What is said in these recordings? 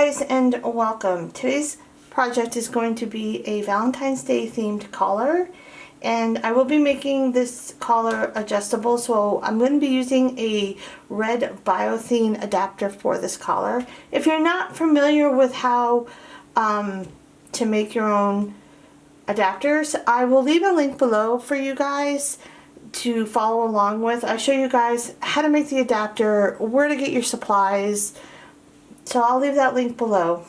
guys and welcome. Today's project is going to be a Valentine's Day themed collar, and I will be making this collar adjustable, so I'm going to be using a red Thane adapter for this collar. If you're not familiar with how to make your own adapters, I will leave a link below for you guys to follow along with. I show you guys how to make the adapter, where to get your supplies, so I'll leave that link below.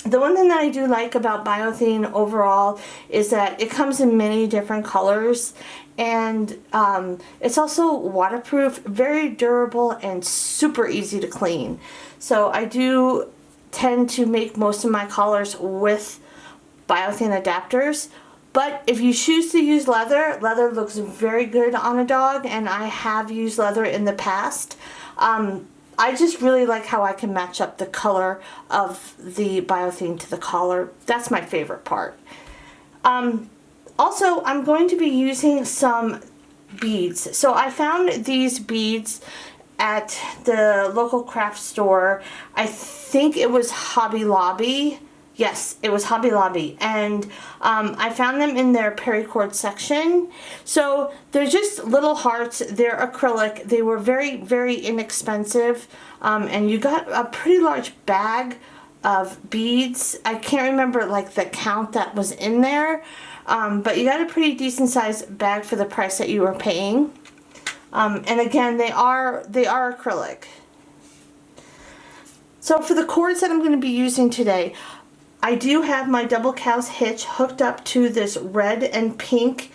The one thing that I do like about Thane overall is that it comes in many different colors, and it's also waterproof, very durable, and super easy to clean. So I do tend to make most of my collars with Thane adapters. But if you choose to use leather, leather looks very good on a dog, and I have used leather in the past. I just really like how I can match up the color of the Thane to the collar. That's my favorite part. Also, I'm going to be using some beads. So I found these beads at the local craft store. I think it was Hobby Lobby. Yes, it was Hobby Lobby, and I found them in their paracord section. So they're just little hearts. They're acrylic. They were very, very inexpensive, and you got a pretty large bag of beads. I can't remember like the count that was in there, but you got a pretty decent sized bag for the price that you were paying. And again, they are acrylic. So for the cords that I'm going to be using today, I do have my Double Cow Hitch hooked up to this red and pink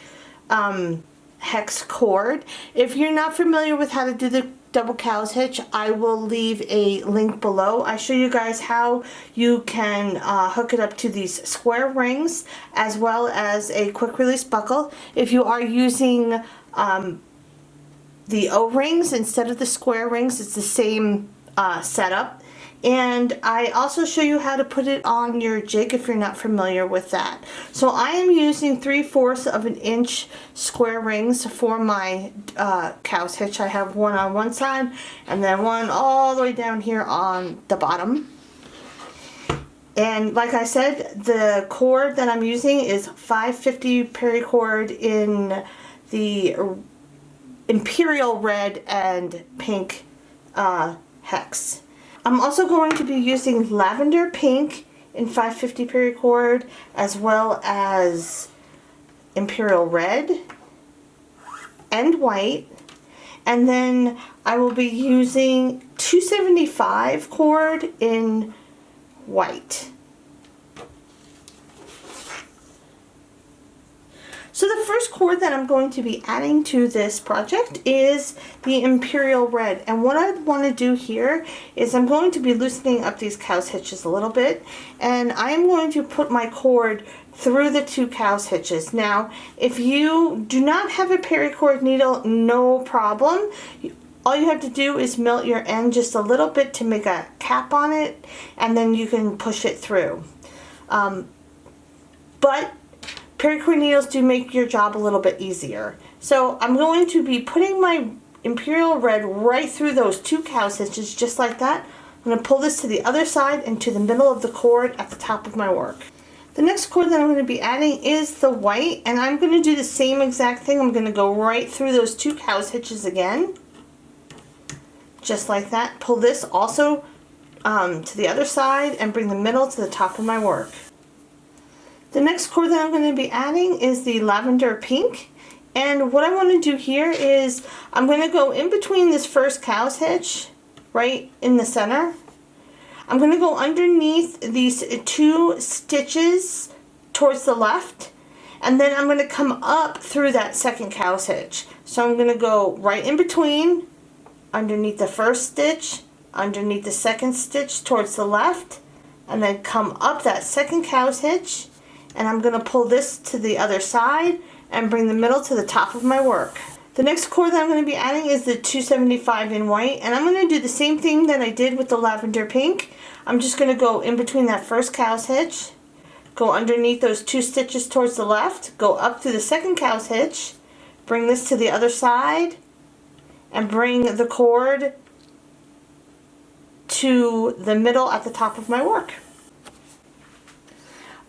hex cord. If you're not familiar with how to do the Double Cow Hitch, I will leave a link below. I show you guys how you can hook it up to these square rings as well as a quick release buckle. If you are using the O-rings instead of the square rings, it's the same setup. And I also show you how to put it on your jig if you're not familiar with that. So I am using 3/4 of an inch square rings for my cow's hitch. I have one on one side and then one all the way down here on the bottom. And like I said, the cord that I'm using is 550 paracord in the Imperil Red and Pink hex. I'm also going to be using Lavender Pink in 550 paracord as well as Imperil Red and white, and then I will be using 275 cord in white. So the first cord that I'm going to be adding to this project is the Imperil Red. And what I want to do here is I'm going to be loosening up these cow's hitches a little bit. And I'm going to put my cord through the two cow's hitches. Now, if you do not have a paracord needle, no problem. All you have to do is melt your end just a little bit to make a cap on it, and then you can push it through. But paracord needles do make your job a little bit easier. So I'm going to be putting my Imperil Red right through those two cow's hitches just like that. I'm going to pull this to the other side and to the middle of the cord at the top of my work. The next cord that I'm going to be adding is the white, and I'm going to do the same exact thing. I'm going to go right through those two cow's hitches again. Just like that. Pull this also to the other side and bring the middle to the top of my work. The next cord that I'm going to be adding is the Lavender Pink, and what I want to do here is I'm going to go in between this first cow's hitch, right in the center. I'm going to go underneath these two stitches towards the left, and then I'm going to come up through that second cow's hitch. So I'm going to go right in between, underneath the first stitch, underneath the second stitch towards the left, and then come up that second cow's hitch. And I'm going to pull this to the other side and bring the middle to the top of my work. The next cord that I'm going to be adding is the 275 in white, and I'm going to do the same thing that I did with the Lavender Pink. I'm just going to go in between that first cow's hitch, go underneath those two stitches towards the left, go up through the second cow's hitch, bring this to the other side, and bring the cord to the middle at the top of my work.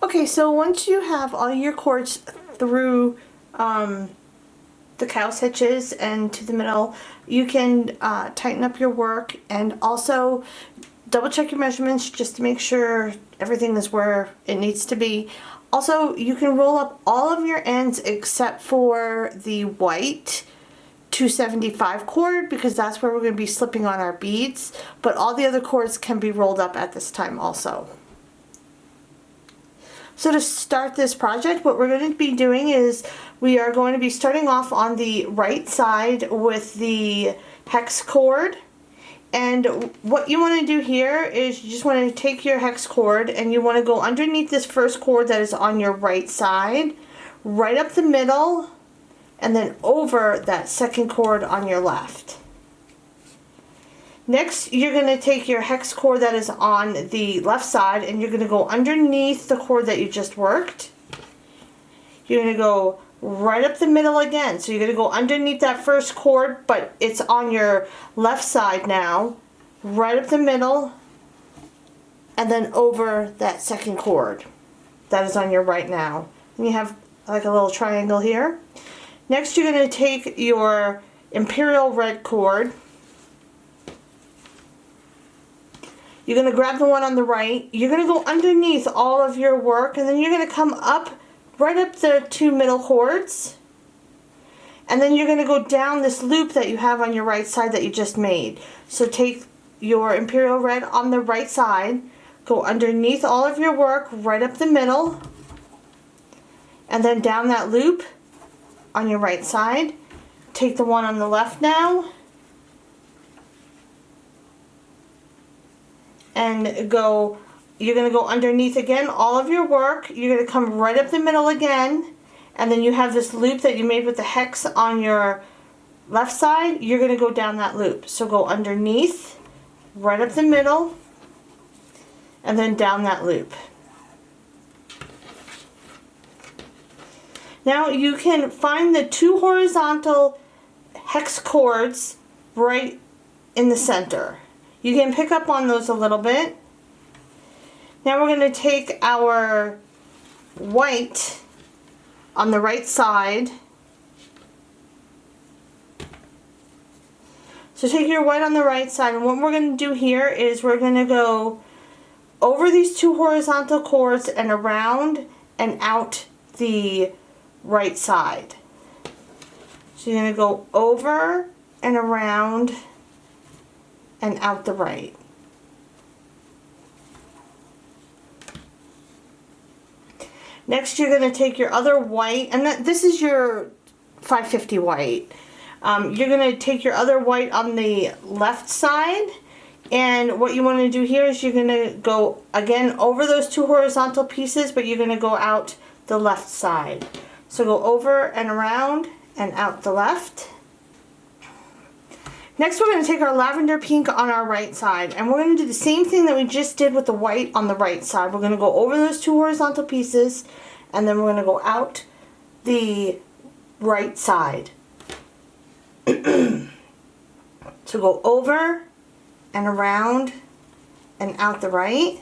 Okay, so once you have all your cords through the cow's hitches and to the middle, you can tighten up your work, and also double check your measurements just to make sure everything is where it needs to be. Also, you can roll up all of your ends except for the white 275 cord, because that's where we're going to be slipping on our beads, but all the other cords can be rolled up at this time also. So to start this project, what we're going to be doing is we are going to be starting off on the right side with the hex cord. And what you want to do here is you just want to take your hex cord and you want to go underneath this first cord that is on your right side, right up the middle, and then over that second cord on your left. Next, you're going to take your hex cord that is on the left side and you're going to go underneath the cord that you just worked. You're going to go right up the middle again. So you're going to go underneath that first cord, but it's on your left side now. Right up the middle, and then over that second cord that is on your right now. And you have like a little triangle here. Next, you're going to take your Imperil Red cord. You're going to grab the one on the right. You're going to go underneath all of your work, and then you're going to come up, right up the two middle cords. And then you're going to go down this loop that you have on your right side that you just made. So take your Imperil Red on the right side, go underneath all of your work, right up the middle, and then down that loop on your right side. Take the one on the left now, and go, you're going to go underneath again all of your work. You're going to come right up the middle again, and then you have this loop that you made with the hex on your left side. You're going to go down that loop. So go underneath, right up the middle, and then down that loop. Now you can find the two horizontal hex cords right in the center. You can pick up on those a little bit. Now we're going to take our white on the right side. So take your white on the right side, and what we're going to do here is we're going to go over these two horizontal cords and around and out the right side. So you're going to go over and around and out the right. Next, you're going to take your other white, and this is your 550 white. You're going to take your other white on the left side, and what you want to do here is you're going to go again over those two horizontal pieces, but you're going to go out the left side. So go over and around and out the left. Next, we're going to take our Lavender Pink on our right side, and we're going to do the same thing that we just did with the white on the right side. We're going to go over those two horizontal pieces, and then we're going to go out the right side. So go over and around and out the right.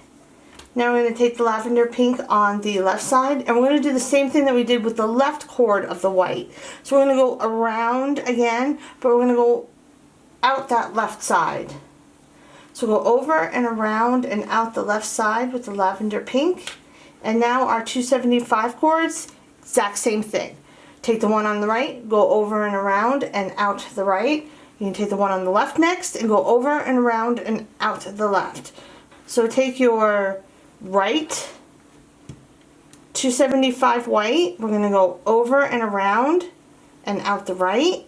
Now we're going to take the Lavender Pink on the left side, and we're going to do the same thing that we did with the left cord of the white. So we're going to go around again, but we're going to go out that left side. So go over and around and out the left side with the Lavender Pink. And now our 275 cords, exact same thing. Take the one on the right, go over and around and out the right. You can take the one on the left next and go over and around and out the left. So take your right 275 white, we're going to go over and around and out the right.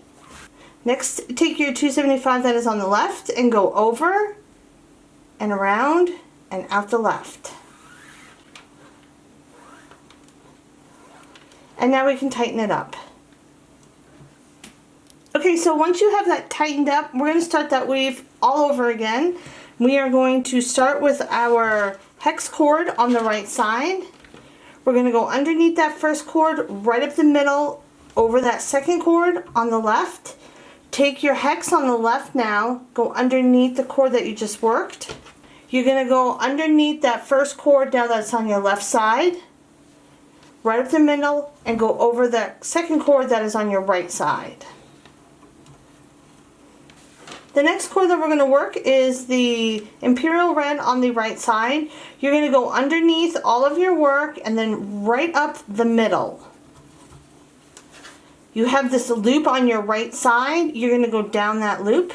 Next, take your 275 that is on the left and go over and around and out the left. And now we can tighten it up. Okay, so once you have that tightened up, we're going to start that weave all over again. We are going to start with our hex cord on the right side. We're going to go underneath that first cord, right up the middle, over that second cord on the left. Take your hex on the left now, go underneath the cord that you just worked. You're going to go underneath that first cord now that's on your left side, right up the middle, and go over the second cord that is on your right side. The next cord that we're going to work is the Imperil Red on the right side. You're going to go underneath all of your work and then right up the middle. You have this loop on your right side. You're going to go down that loop.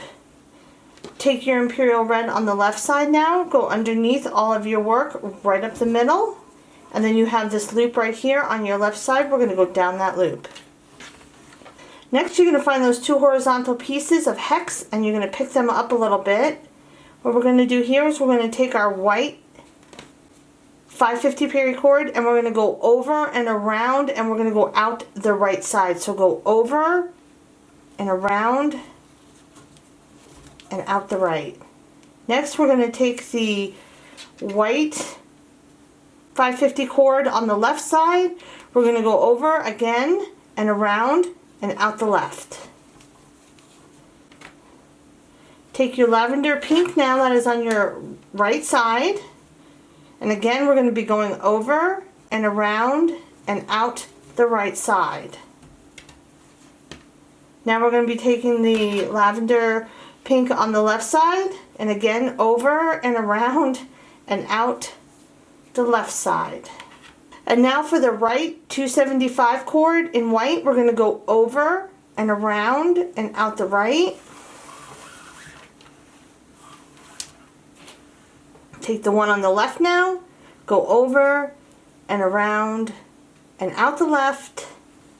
Take your Imperil Red on the left side now. Go underneath all of your work right up the middle. And then you have this loop right here on your left side. We're going to go down that loop. Next, you're going to find those two horizontal pieces of hex, and you're going to pick them up a little bit. What we're going to do here is we're going to take our white 550 paracord, and we're going to go over and around, and we're going to go out the right side. So go over and around and out the right. Next, we're going to take the white 550 cord on the left side. We're going to go over again and around and out the left. Take your Lavender Pink now that is on your right side, and again we're going to be going over and around and out the right side. Now we're going to be taking the Lavender Pink on the left side, and again over and around and out the left side. And now for the right 275 cord in white, we're going to go over and around and out the right. Take the one on the left now, go over and around and out the left,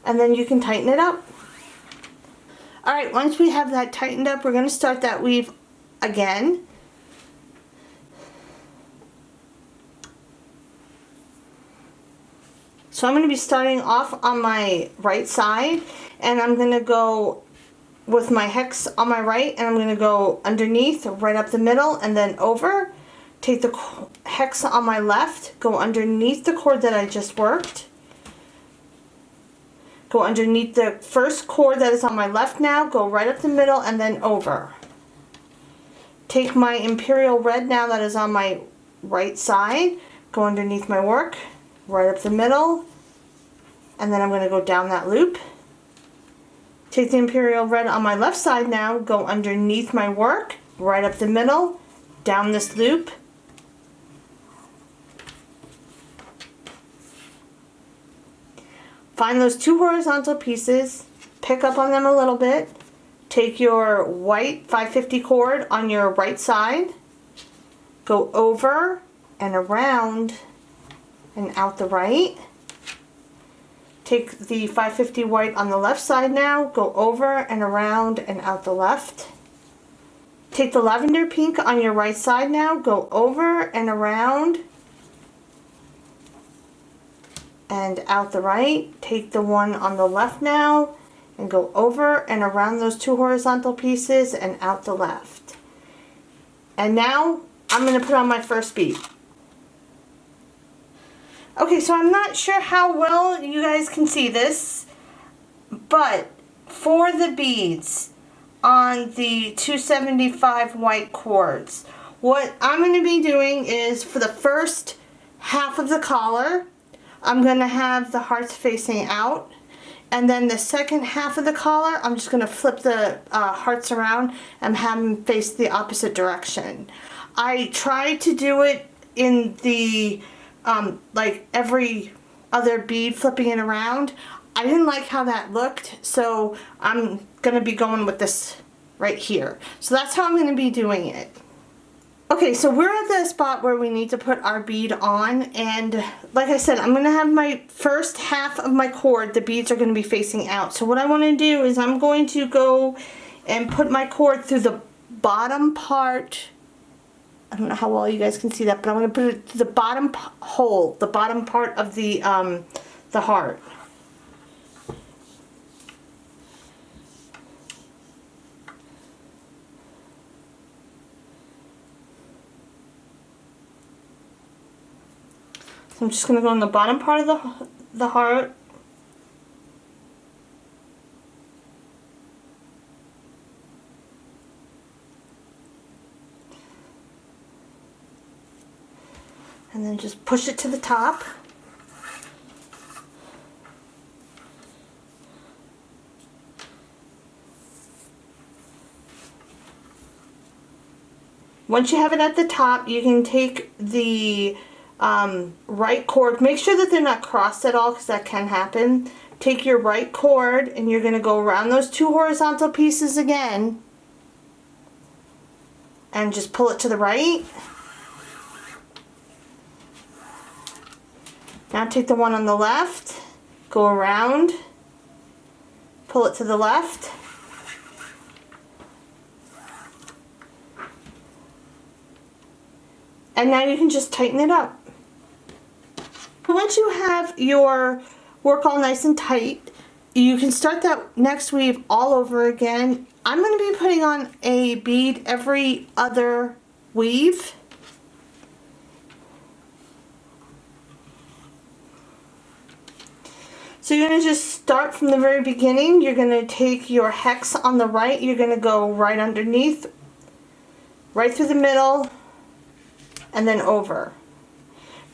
and then you can tighten it up. Alright, once we have that tightened up, we're going to start that weave again. So I'm going to be starting off on my right side, and I'm going to go with my hex on my right, and I'm going to go underneath, right up the middle, and then over. Take the hex on my left, go underneath the cord that I just worked. Go underneath the first cord that is on my left now, go right up the middle, and then over. Take my Imperil Red now that is on my right side, go underneath my work, right up the middle, and then I'm going to go down that loop. Take the Imperil Red on my left side now, go underneath my work, right up the middle, down this loop. Find those two horizontal pieces, pick up on them a little bit, take your white 550 cord on your right side, go over and around and out the right. Take the 550 white on the left side now, go over and around and out the left. Take the Lavender Pink on your right side now, go over and around and out the right. Take the one on the left now and go over and around those two horizontal pieces and out the left. And now I'm going to put on my first bead. Okay, so I'm not sure how well you guys can see this, but for the beads on the 275 white cords, what I'm going to be doing is for the first half of the collar, I'm going to have the hearts facing out, and then the second half of the collar, I'm just going to flip the hearts around and have them face the opposite direction. I tried to do it in the like every other bead, flipping it around. I didn't like how that looked, so I'm going to be going with this right here. So that's how I'm going to be doing it. Okay, so we're at the spot where we need to put our bead on, and like I said, I'm going to have my first half of my cord, the beads are going to be facing out. So what I want to do is I'm going to go and put my cord through the bottom part. I don't know how well you guys can see that, but I'm going to put it to the bottom hole, the bottom part of the heart. So I'm just going to go in the bottom part of the heart. And then just push it to the top. Once you have it at the top, you can take the right cord. Make sure that they're not crossed at all because that can happen. Take your right cord and you're going to go around those two horizontal pieces again and just pull it to the right. Now take the one on the left, go around, pull it to the left. And now you can just tighten it up. Once you have your work all nice and tight, you can start that next weave all over again. I'm going to be putting on a bead every other weave. So you're going to just start from the very beginning. You're going to take your hex on the right. You're going to go right underneath, right through the middle, and then over.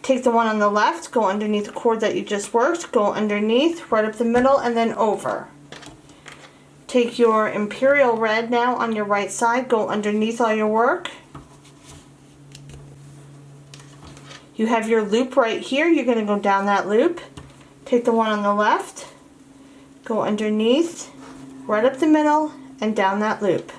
Take the one on the left, go underneath the cord that you just worked, go underneath, right up the middle, and then over. Take your Imperil Red now on your right side, go underneath all your work. You have your loop right here, you're going to go down that loop. Take the one on the left, go underneath, right up the middle, and down that loop.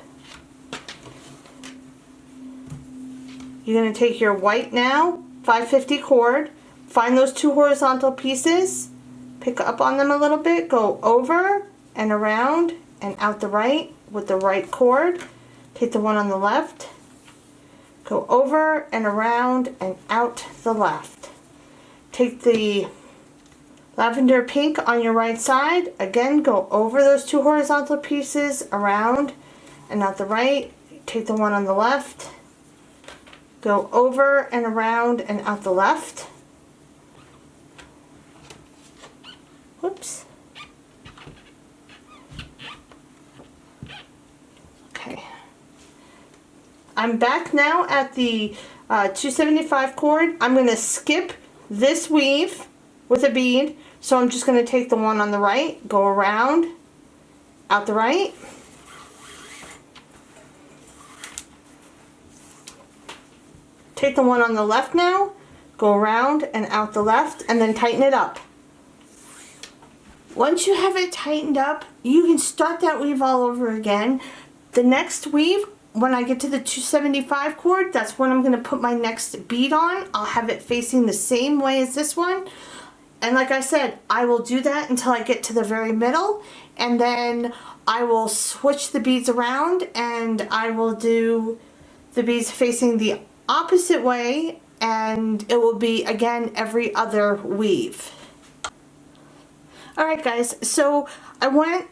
You're going to take your white now, 550 cord, find those two horizontal pieces, pick up on them a little bit, go over and around and out the right with the right cord. Take the one on the left, go over and around and out the left. Take the Lavender Pink on your right side, again go over those two horizontal pieces, around and out the right. Take the one on the left, go over and around and out the left. Whoops. Okay. I'm back now at the 275 cord. I'm going to skip this weave with a bead. So I'm just going to take the one on the right, go around, out the right. Take the one on the left now, go around and out the left, and then tighten it up. Once you have it tightened up, you can start that weave all over again. The next weave, when I get to the 275 cord, that's when I'm going to put my next bead on. I'll have it facing the same way as this one. And like I said, I will do that until I get to the very middle, and then I will switch the beads around and I will do the beads facing the opposite way, and it will be again every other weave. Alright guys, so I went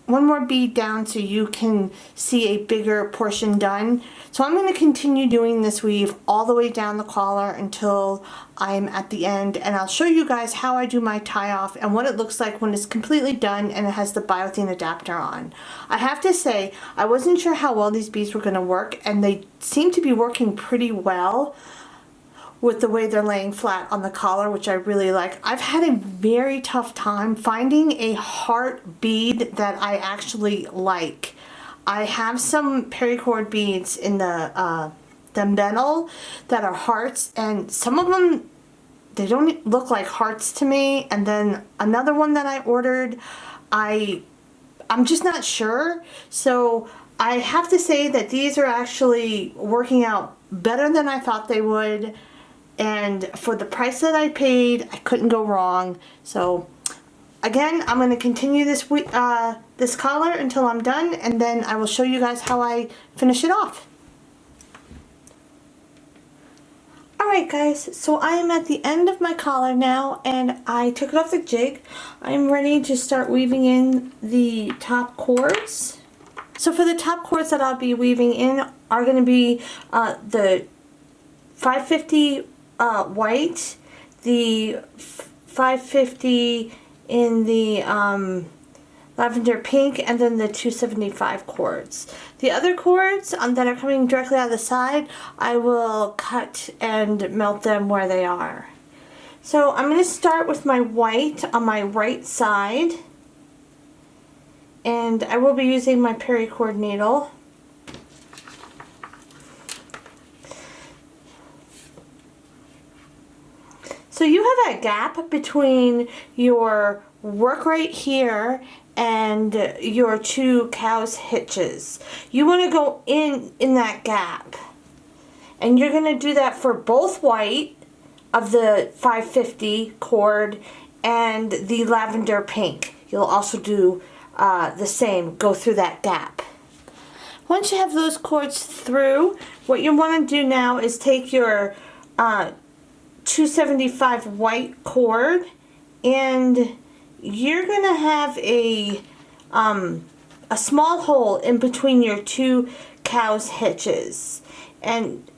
one more bead down so you can see a bigger portion done. So I'm going to continue doing this weave all the way down the collar until I'm at the end, and I'll show you guys how I do my tie off and what it looks like when it's completely done and it has the Thane Adapter on. I have to say, I wasn't sure how well these beads were going to work, and they seem to be working pretty well with the way they're laying flat on the collar, which I really like. I've had a very tough time finding a heart bead that I actually like. I have some paracord beads in the metal that are hearts, and some of them, they don't look like hearts to me. And then another one that I ordered, I'm just not sure. So I have to say that these are actually working out better than I thought they would. And for the price that I paid, I couldn't go wrong. So again, I'm going to continue this this collar until I'm done, and then I will show you guys how I finish it off. Alright guys, so I am at the end of my collar now, and I took it off the jig. I'm ready to start weaving in the top cords. So for the top cords that I'll be weaving in are going to be the 550 white, the 550 in the Lavender Pink, and then the 275 cords. The other cords that are coming directly out of the side, I will cut and melt them where they are. So I'm going to start with my white on my right side, and I will be using my paracord needle. So you have a gap between your work right here and your 2 cows hitches. You want to go in that gap, and you're going to do that for both white of the 550 cord and the lavender pink. You'll also do the same, go through that gap. Once you have those cords through, what you want to do now is take your 275 white cord, and you're going to have a small hole in between your 2 cows hitches, and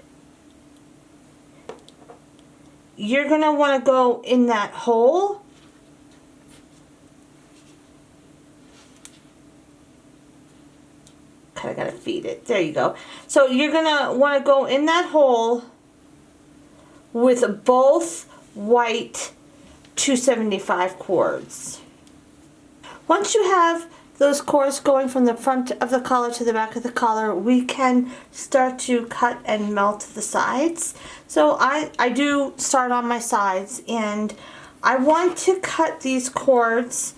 you're going to want to go in that hole kind of got to feed it. There you go. So you're going to want to go in that hole with both white 275 cords. Once you have those cords going from the front of the collar to the back of the collar, we can start to cut and melt the sides. So I do start on my sides, and I want to cut these cords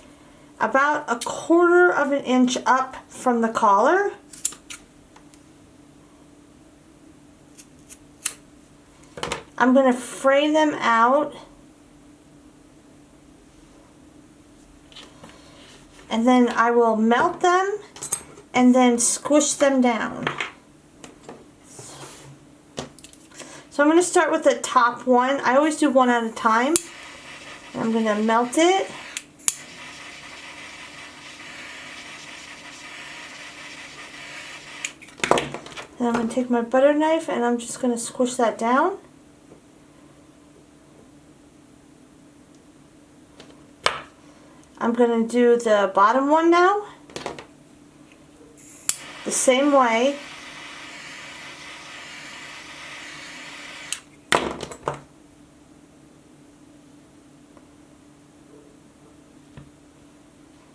about 1/4 of an inch up from the collar. I'm going to fray them out, and then I will melt them and then squish them down. So I'm going to start with the top one. I always do one at a time. I'm going to melt it. Then I'm going to take my butter knife and I'm just going to squish that down. I'm going to do the bottom one now, the same way.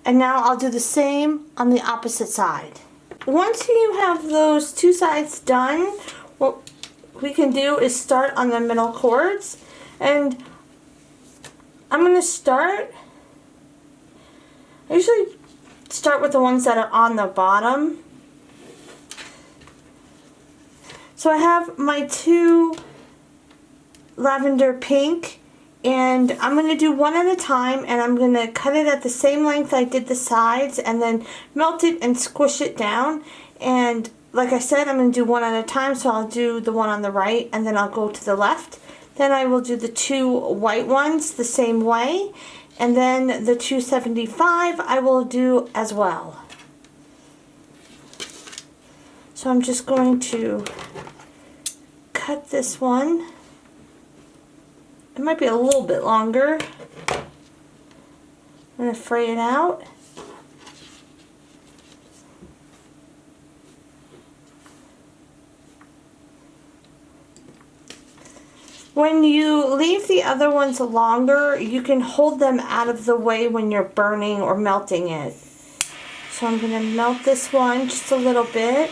And now I'll do the same on the opposite side. Once you have those 2 sides done, what we can do is start on the middle cords. And I'm going to start, I usually start with the ones that are on the bottom. So I have my 2 lavender pink, and I'm going to do one at a time, and I'm going to cut it at the same length I did the sides, and then melt it and squish it down. And like I said, I'm going to do one at a time, so I'll do the one on the right, and then I'll go to the left. Then I will do the 2 white ones the same way. And then the 275 I will do as well. So I'm just going to cut this one. It might be a little bit longer. I'm going to fray it out. When you leave the other ones longer, you can hold them out of the way when you're burning or melting it. So I'm going to melt this one just a little bit.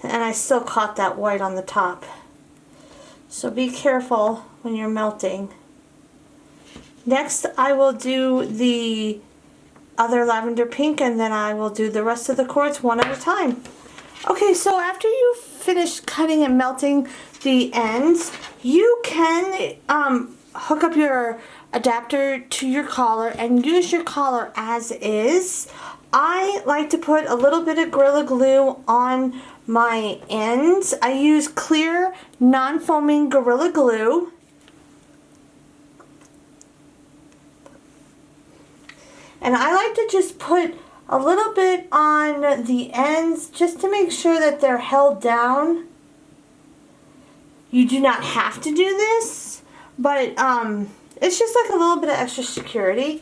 And I still caught that white on the top. So be careful when you're melting. Next, I will do the other lavender pink, and then I will do the rest of the cords one at a time. Okay, so after you finish cutting and melting the ends, you can hook up your adapter to your collar and use your collar as is. I like to put a little bit of Gorilla Glue on my ends. I use clear, non-foaming Gorilla Glue. And I like to just put a little bit on the ends just to make sure that they're held down. You do not have to do this, But it's just like a little bit of extra security.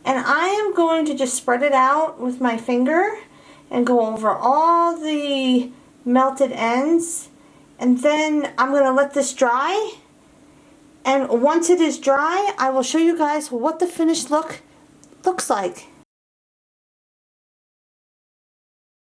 And I am going to just spread it out with my finger and go over all the melted ends. And then I'm going to let this dry. And once it is dry, I will show you guys what the finished look looks like.